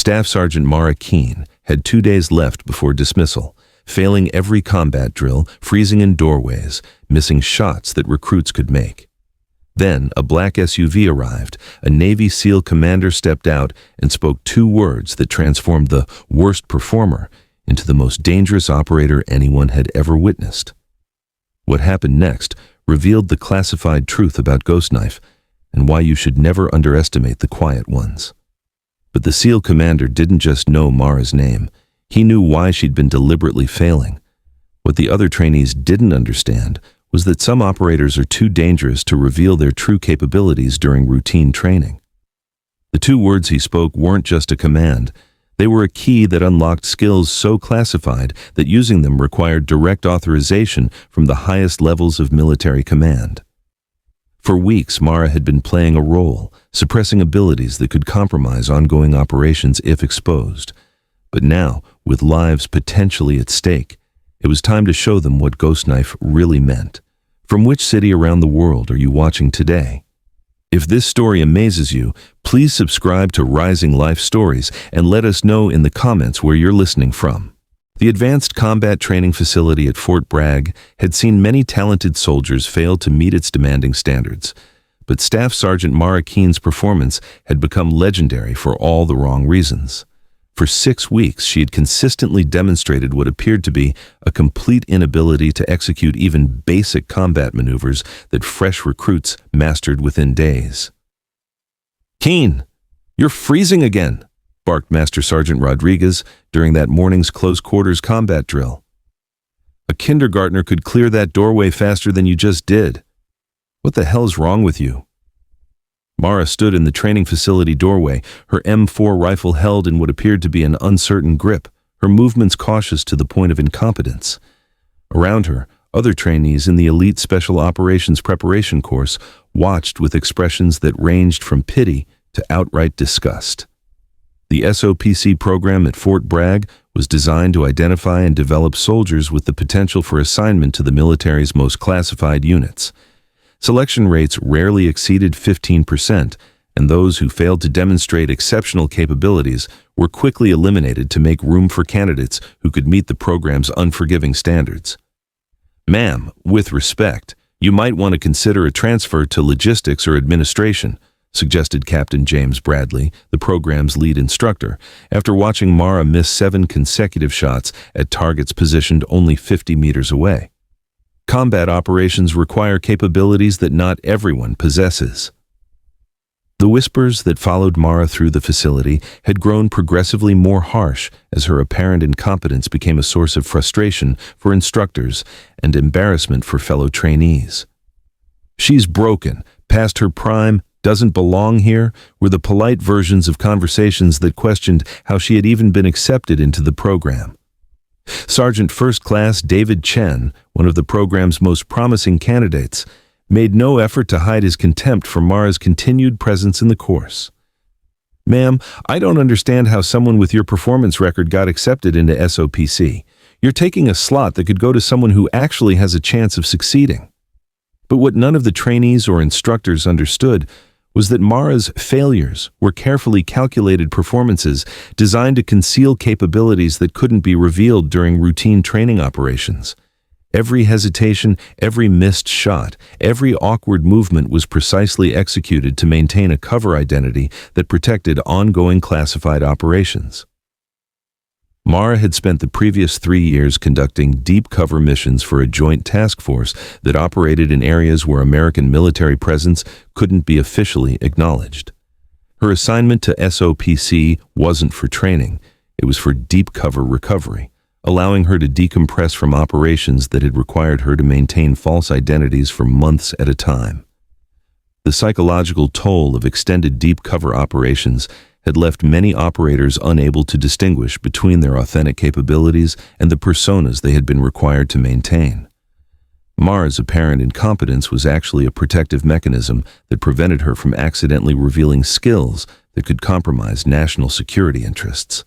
Staff Sergeant Mara Keene had 2 days left before dismissal, failing every combat drill, freezing in doorways, missing shots that recruits could make. Then a black SUV arrived. A Navy SEAL commander stepped out and spoke 2 words that transformed the worst performer into the most dangerous operator anyone had ever witnessed. What happened next revealed the classified truth about Ghost Knife and why you should never underestimate the quiet ones. But the SEAL commander didn't just know Mara's name. He knew why she'd been deliberately failing. What the other trainees didn't understand was that some operators are too dangerous to reveal their true capabilities during routine training. The 2 words he spoke weren't just a command. They were a key that unlocked skills so classified that using them required direct authorization from the highest levels of military command. For weeks, Mara had been playing a role, suppressing abilities that could compromise ongoing operations if exposed. But now, with lives potentially at stake, it was time to show them what Ghost Knife really meant. From which city around the world are you watching today? If this story amazes you, please subscribe to Rising Life Stories and let us know in the comments where you're listening from. The Advanced Combat Training Facility at Fort Bragg had seen many talented soldiers fail to meet its demanding standards, but Staff Sergeant Mara Keene's performance had become legendary for all the wrong reasons. For 6 weeks, she had consistently demonstrated what appeared to be a complete inability to execute even basic combat maneuvers that fresh recruits mastered within days. "Keene, you're freezing again," barked Master Sergeant Rodriguez during that morning's close-quarters combat drill. "A kindergartner could clear that doorway faster than you just did. What the hell's wrong with you?" Mara stood in the training facility doorway, her M4 rifle held in what appeared to be an uncertain grip, her movements cautious to the point of incompetence. Around her, other trainees in the elite Special Operations Preparation course watched with expressions that ranged from pity to outright disgust. The SOPC program at Fort Bragg was designed to identify and develop soldiers with the potential for assignment to the military's most classified units. Selection rates rarely exceeded 15%, and those who failed to demonstrate exceptional capabilities were quickly eliminated to make room for candidates who could meet the program's unforgiving standards. "Ma'am, with respect, you might want to consider a transfer to logistics or administration," suggested Captain James Bradley, the program's lead instructor, after watching Mara miss 7 consecutive shots at targets positioned only 50 meters away. Combat operations require capabilities that not everyone possesses. The whispers that followed Mara through the facility had grown progressively more harsh as her apparent incompetence became a source of frustration for instructors and embarrassment for fellow trainees. "She's broken, past her prime, doesn't belong here," were the polite versions of conversations that questioned how she had even been accepted into the program. Sergeant First Class David Chen, one of the program's most promising candidates, made no effort to hide his contempt for Mara's continued presence in the course. "Ma'am, I don't understand how someone with your performance record got accepted into SOPC. You're taking a slot that could go to someone who actually has a chance of succeeding." But what none of the trainees or instructors understood was that Mara's failures were carefully calculated performances designed to conceal capabilities that couldn't be revealed during routine training operations. Every hesitation, every missed shot, every awkward movement was precisely executed to maintain a cover identity that protected ongoing classified operations. Mara had spent the previous 3 years conducting deep cover missions for a joint task force that operated in areas where American military presence couldn't be officially acknowledged. Her assignment to SOPC wasn't for training, it was for deep cover recovery, allowing her to decompress from operations that had required her to maintain false identities for months at a time. The psychological toll of extended deep cover operations had left many operators unable to distinguish between their authentic capabilities and the personas they had been required to maintain. Mara's apparent incompetence was actually a protective mechanism that prevented her from accidentally revealing skills that could compromise national security interests.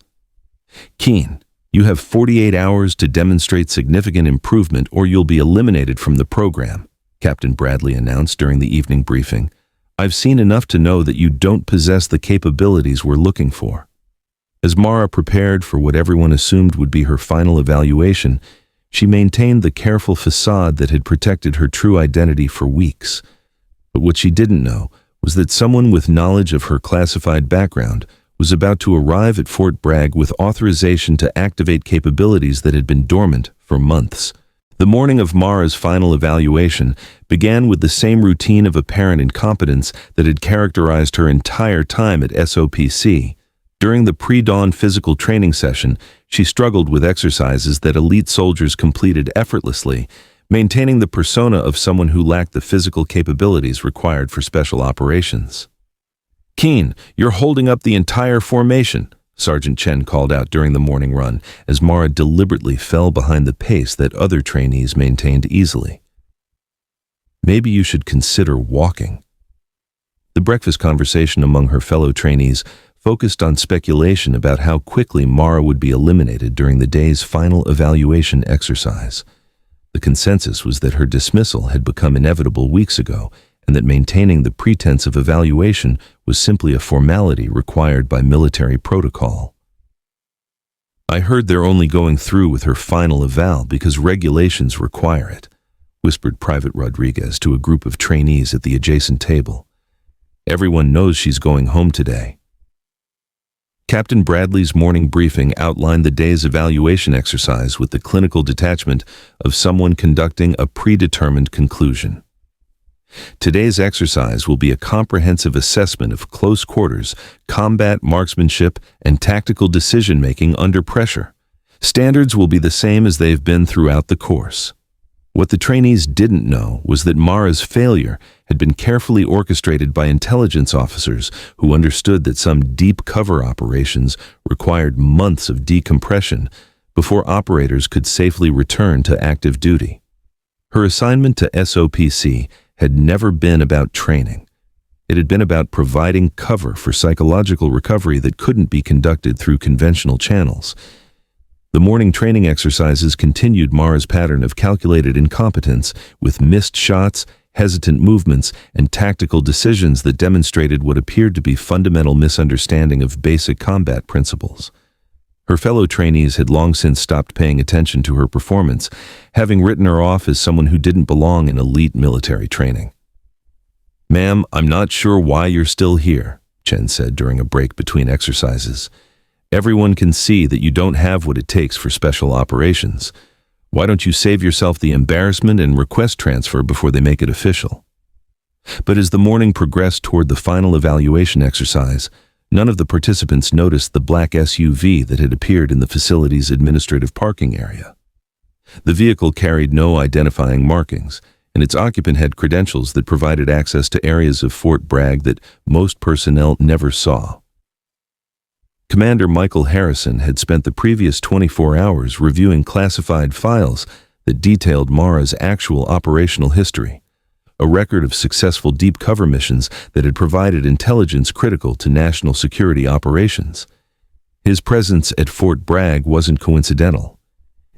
"Keene, you have 48 hours to demonstrate significant improvement or you'll be eliminated from the program," Captain Bradley announced during the evening briefing. "I've seen enough to know that you don't possess the capabilities we're looking for." As Mara prepared for what everyone assumed would be her final evaluation, she maintained the careful facade that had protected her true identity for weeks. But what she didn't know was that someone with knowledge of her classified background was about to arrive at Fort Bragg with authorization to activate capabilities that had been dormant for months. The morning of Mara's final evaluation began with the same routine of apparent incompetence that had characterized her entire time at SOPC. During the pre-dawn physical training session, she struggled with exercises that elite soldiers completed effortlessly, maintaining the persona of someone who lacked the physical capabilities required for special operations. "Keene, you're holding up the entire formation," Sergeant Chen called out during the morning run, as Mara deliberately fell behind the pace that other trainees maintained easily. "Maybe you should consider walking." The breakfast conversation among her fellow trainees focused on speculation about how quickly Mara would be eliminated during the day's final evaluation exercise. The consensus was that her dismissal had become inevitable weeks ago, and that maintaining the pretense of evaluation was simply a formality required by military protocol. "I heard they're only going through with her final eval because regulations require it," whispered Private Rodriguez to a group of trainees at the adjacent table. "Everyone knows she's going home today." Captain Bradley's morning briefing outlined the day's evaluation exercise with the clinical detachment of someone conducting a predetermined conclusion. "Today's exercise will be a comprehensive assessment of close quarters, combat marksmanship, and tactical decision-making under pressure. Standards will be the same as they've been throughout the course." What the trainees didn't know was that Mara's failure had been carefully orchestrated by intelligence officers who understood that some deep cover operations required months of decompression before operators could safely return to active duty. Her assignment to SOPC had never been about training. It had been about providing cover for psychological recovery that couldn't be conducted through conventional channels. The morning training exercises continued Mara's pattern of calculated incompetence with missed shots, hesitant movements, and tactical decisions that demonstrated what appeared to be fundamental misunderstanding of basic combat principles. Her fellow trainees had long since stopped paying attention to her performance, having written her off as someone who didn't belong in elite military training. "Ma'am, I'm not sure why you're still here," Chen said during a break between exercises. "Everyone can see that you don't have what it takes for special operations. Why don't you save yourself the embarrassment and request transfer before they make it official?" But as the morning progressed toward the final evaluation exercise, none of the participants noticed the black SUV that had appeared in the facility's administrative parking area. The vehicle carried no identifying markings, and its occupant had credentials that provided access to areas of Fort Bragg that most personnel never saw. Commander Michael Harrison had spent the previous 24 hours reviewing classified files that detailed Mara's actual operational history, a record of successful deep cover missions that had provided intelligence critical to national security operations. His presence at Fort Bragg wasn't coincidental.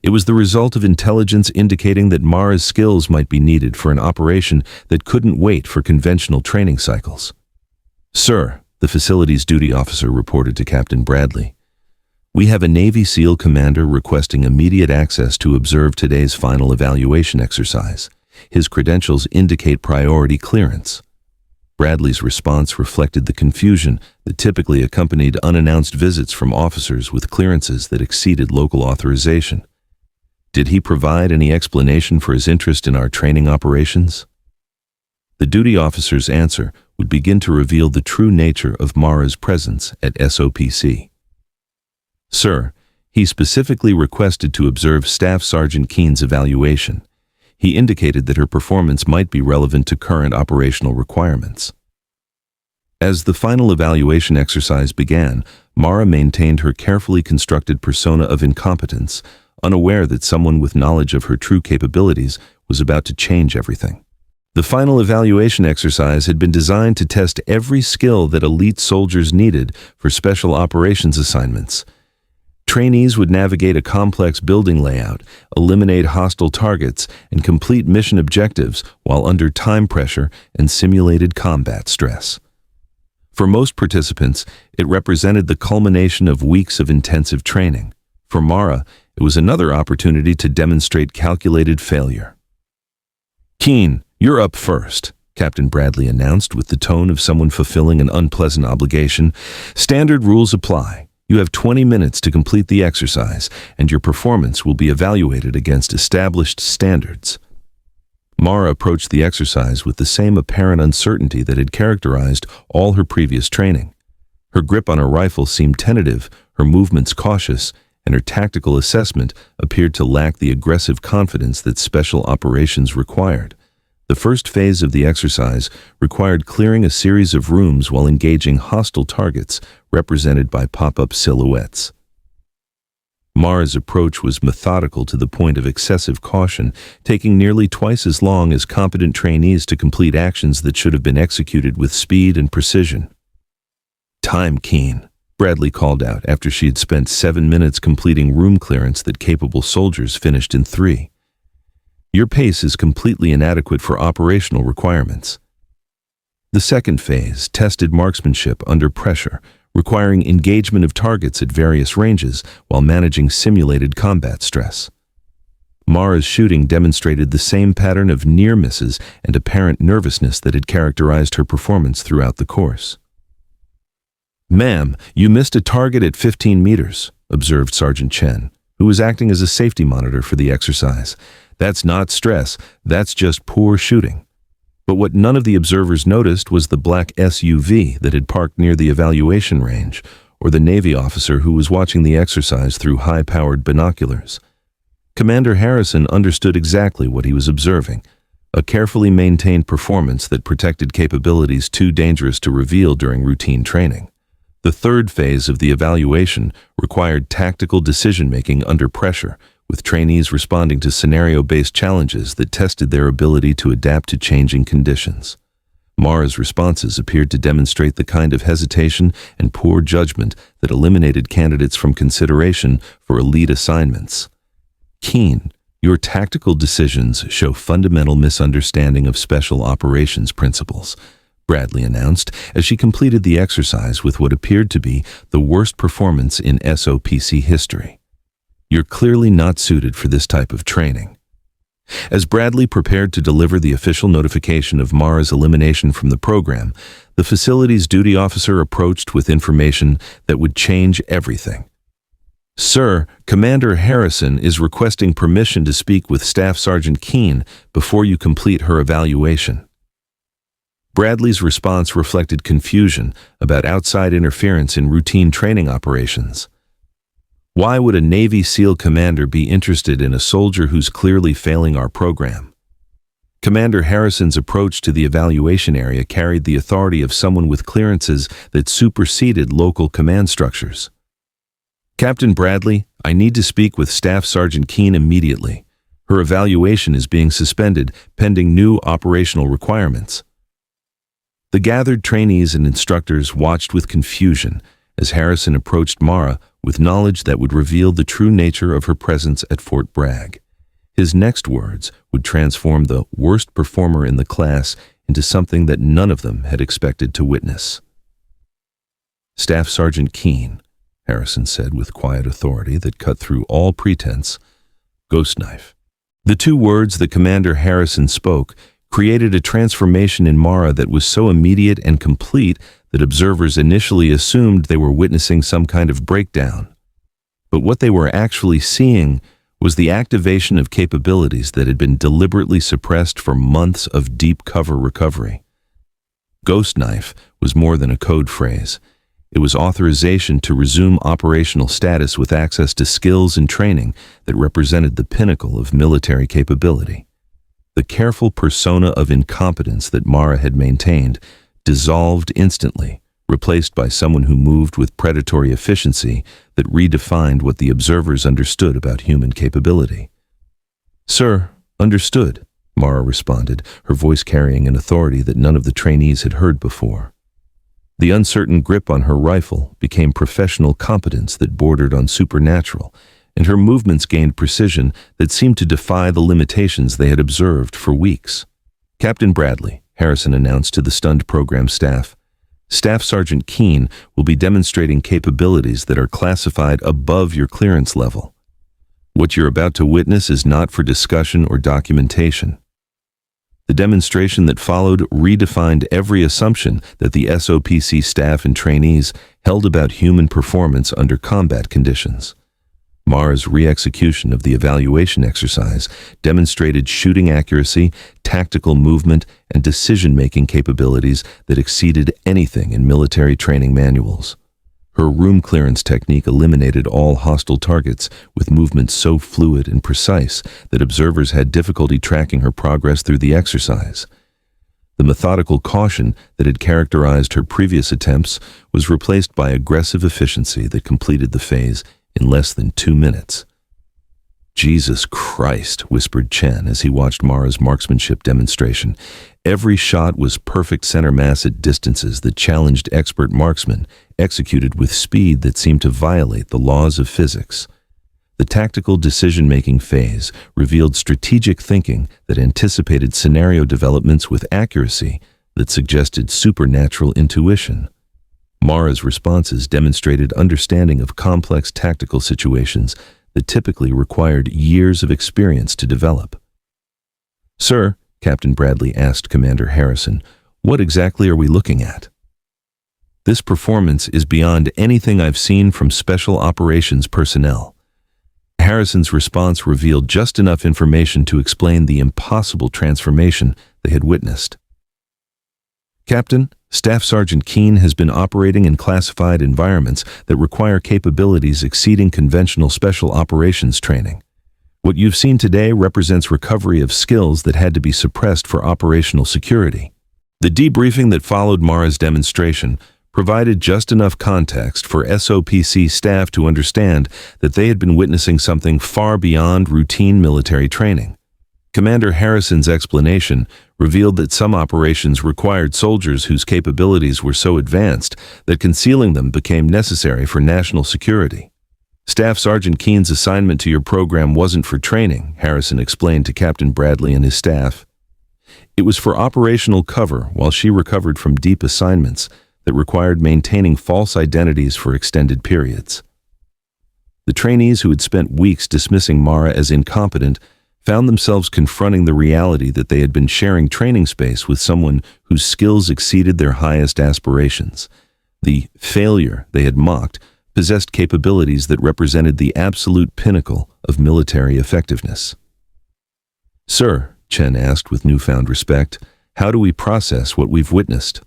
It was the result of intelligence indicating that Mara's skills might be needed for an operation that couldn't wait for conventional training cycles. "Sir," the facility's duty officer reported to Captain Bradley, "we have a Navy SEAL commander requesting immediate access to observe today's final evaluation exercise. His credentials indicate priority clearance." Bradley's response reflected the confusion that typically accompanied unannounced visits from officers with clearances that exceeded local authorization. Did he provide any explanation for his interest in our training operations? The duty officer's answer would begin to reveal the true nature of Mara's presence at SOPC. "Sir, he specifically requested to observe Staff Sergeant Keene's evaluation. He indicated that her performance might be relevant to current operational requirements." As the final evaluation exercise began, Mara maintained her carefully constructed persona of incompetence, unaware that someone with knowledge of her true capabilities was about to change everything. The final evaluation exercise had been designed to test every skill that elite soldiers needed for special operations assignments. Trainees would navigate a complex building layout, eliminate hostile targets, and complete mission objectives while under time pressure and simulated combat stress. For most participants, it represented the culmination of weeks of intensive training. For Mara, it was another opportunity to demonstrate calculated failure. "Keene, you're up first," Captain Bradley announced with the tone of someone fulfilling an unpleasant obligation. "Standard rules apply. You have 20 minutes to complete the exercise, and your performance will be evaluated against established standards." Mara approached the exercise with the same apparent uncertainty that had characterized all her previous training. Her grip on her rifle seemed tentative, her movements cautious, and her tactical assessment appeared to lack the aggressive confidence that special operations required. The first phase of the exercise required clearing a series of rooms while engaging hostile targets represented by pop-up silhouettes. Mara's approach was methodical to the point of excessive caution, taking nearly twice as long as competent trainees to complete actions that should have been executed with speed and precision. "Time, Keene," Bradley called out after she had spent 7 minutes completing room clearance that capable soldiers finished in 3. "Your pace is completely inadequate for operational requirements." The second phase tested marksmanship under pressure, requiring engagement of targets at various ranges while managing simulated combat stress. Mara's shooting demonstrated the same pattern of near misses and apparent nervousness that had characterized her performance throughout the course. "Ma'am, you missed a target at 15 meters, observed Sergeant Chen, who was acting as a safety monitor for the exercise. "That's not stress, that's just poor shooting." But what none of the observers noticed was the black SUV that had parked near the evaluation range, or the Navy officer who was watching the exercise through high-powered binoculars. Commander Harrison understood exactly what he was observing, a carefully maintained performance that protected capabilities too dangerous to reveal during routine training. The third phase of the evaluation required tactical decision-making under pressure, with trainees responding to scenario-based challenges that tested their ability to adapt to changing conditions. Mara's responses appeared to demonstrate the kind of hesitation and poor judgment that eliminated candidates from consideration for elite assignments. "Keene, your tactical decisions show fundamental misunderstanding of special operations principles," Bradley announced as she completed the exercise with what appeared to be the worst performance in SOPC history. "You're clearly not suited for this type of training." As Bradley prepared to deliver the official notification of Mara's elimination from the program, the facility's duty officer approached with information that would change everything. "Sir, Commander Harrison is requesting permission to speak with Staff Sergeant Keene before you complete her evaluation." Bradley's response reflected confusion about outside interference in routine training operations. Why would a Navy SEAL commander be interested in a soldier who's clearly failing our program? Commander Harrison's approach to the evaluation area carried the authority of someone with clearances that superseded local command structures. "Captain Bradley, I need to speak with Staff Sergeant Keene immediately. Her evaluation is being suspended pending new operational requirements." The gathered trainees and instructors watched with confusion as Harrison approached Mara with knowledge that would reveal the true nature of her presence at Fort Bragg. His next words would transform the worst performer in the class into something that none of them had expected to witness. "Staff Sergeant Keene," Harrison said with quiet authority that cut through all pretense, "ghost knife." The two words that Commander Harrison spoke created a transformation in Mara that was so immediate and complete that observers initially assumed they were witnessing some kind of breakdown. But what they were actually seeing was the activation of capabilities that had been deliberately suppressed for months of deep cover recovery. Ghost knife was more than a code phrase. It was authorization to resume operational status with access to skills and training that represented the pinnacle of military capability. The careful persona of incompetence that Mara had maintained dissolved instantly, replaced by someone who moved with predatory efficiency that redefined what the observers understood about human capability. "Sir, understood," Mara responded, her voice carrying an authority that none of the trainees had heard before. The uncertain grip on her rifle became professional competence that bordered on supernatural, and her movements gained precision that seemed to defy the limitations they had observed for weeks. "Captain Bradley," Harrison announced to the stunned program staff, Staff Sergeant Keene will be demonstrating capabilities that are classified above your clearance level. What you're about to witness is not for discussion or documentation. The demonstration that followed redefined every assumption that the SOPC staff and trainees held about human performance under combat conditions. Mara's re-execution of the evaluation exercise demonstrated shooting accuracy, tactical movement, and decision-making capabilities that exceeded anything in military training manuals. Her room clearance technique eliminated all hostile targets with movements so fluid and precise that observers had difficulty tracking her progress through the exercise. The methodical caution that had characterized her previous attempts was replaced by aggressive efficiency that completed the phase in less than 2 minutes. "Jesus Christ," whispered Chen as he watched Mara's marksmanship demonstration. Every shot was perfect center mass at distances that challenged expert marksmen, executed with speed that seemed to violate the laws of physics. The tactical decision-making phase revealed strategic thinking that anticipated scenario developments with accuracy that suggested supernatural intuition. Mara's responses demonstrated understanding of complex tactical situations that typically required years of experience to develop. "Sir," Captain Bradley asked Commander Harrison, "what exactly are we looking at?" "This performance is beyond anything I've seen from special operations personnel." Harrison's response revealed just enough information to explain the impossible transformation they had witnessed. "Captain, Staff Sergeant Keene has been operating in classified environments that require capabilities exceeding conventional special operations training. What you've seen today represents recovery of skills that had to be suppressed for operational security." The debriefing that followed Mara's demonstration provided just enough context for SOPC staff to understand that they had been witnessing something far beyond routine military training. Commander Harrison's explanation revealed that some operations required soldiers whose capabilities were so advanced that concealing them became necessary for national security. "Staff Sergeant Keene's assignment to your program wasn't for training," Harrison explained to Captain Bradley and his staff. "It was for operational cover while she recovered from deep assignments that required maintaining false identities for extended periods." The trainees who had spent weeks dismissing Mara as incompetent found themselves confronting the reality that they had been sharing training space with someone whose skills exceeded their highest aspirations. The failure they had mocked possessed capabilities that represented the absolute pinnacle of military effectiveness. "Sir," Chen asked with newfound respect, "how do we process what we've witnessed?"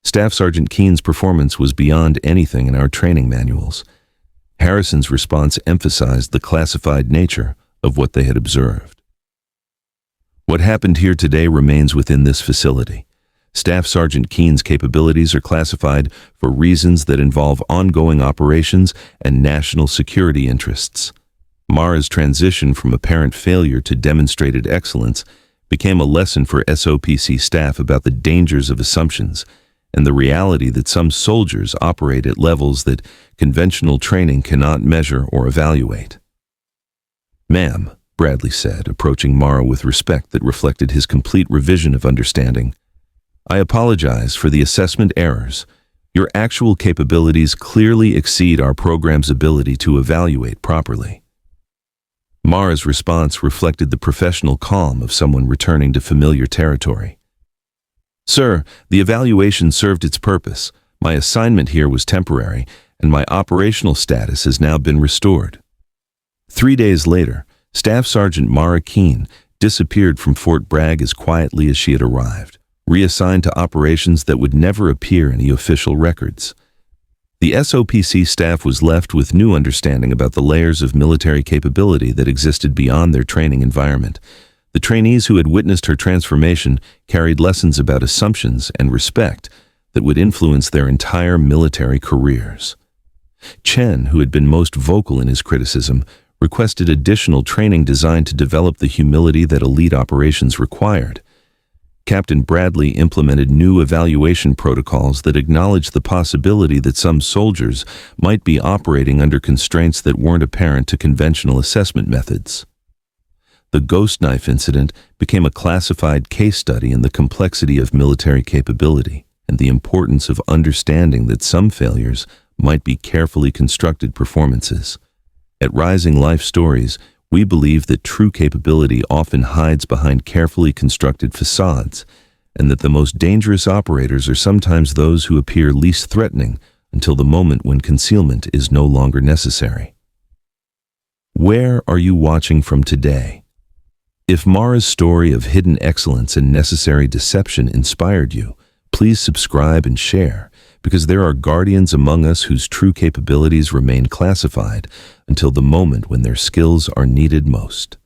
Staff Sergeant Keene's performance was beyond anything in our training manuals. Harrison's response emphasized the classified nature of what they had observed. "What happened here today remains within this facility. Staff Sergeant Keene's capabilities are classified for reasons that involve ongoing operations and national security interests." Mara's transition from apparent failure to demonstrated excellence became a lesson for SOPC staff about the dangers of assumptions and the reality that some soldiers operate at levels that conventional training cannot measure or evaluate. "Ma'am," Bradley said, approaching Mara with respect that reflected his complete revision of understanding, "I apologize for the assessment errors. Your actual capabilities clearly exceed our program's ability to evaluate properly." Mara's response reflected the professional calm of someone returning to familiar territory. "Sir, the evaluation served its purpose. My assignment here was temporary, and my operational status has now been restored." 3 days later, Staff Sergeant Mara Keene disappeared from Fort Bragg as quietly as she had arrived, reassigned to operations that would never appear in the official records. The SOPC staff was left with new understanding about the layers of military capability that existed beyond their training environment. The trainees who had witnessed her transformation carried lessons about assumptions and respect that would influence their entire military careers. Chen, who had been most vocal in his criticism, requested additional training designed to develop the humility that elite operations required. Captain Bradley implemented new evaluation protocols that acknowledged the possibility that some soldiers might be operating under constraints that weren't apparent to conventional assessment methods. The ghost knife incident became a classified case study in the complexity of military capability. and the importance of understanding that some failures might be carefully constructed performances. At Rising Life Stories, we believe that true capability often hides behind carefully constructed facades, and that the most dangerous operators are sometimes those who appear least threatening until the moment when concealment is no longer necessary. Where are you watching from today? If Mara's story of hidden excellence and necessary deception inspired you, please subscribe and share, because there are guardians among us whose true capabilities remain classified until the moment when their skills are needed most.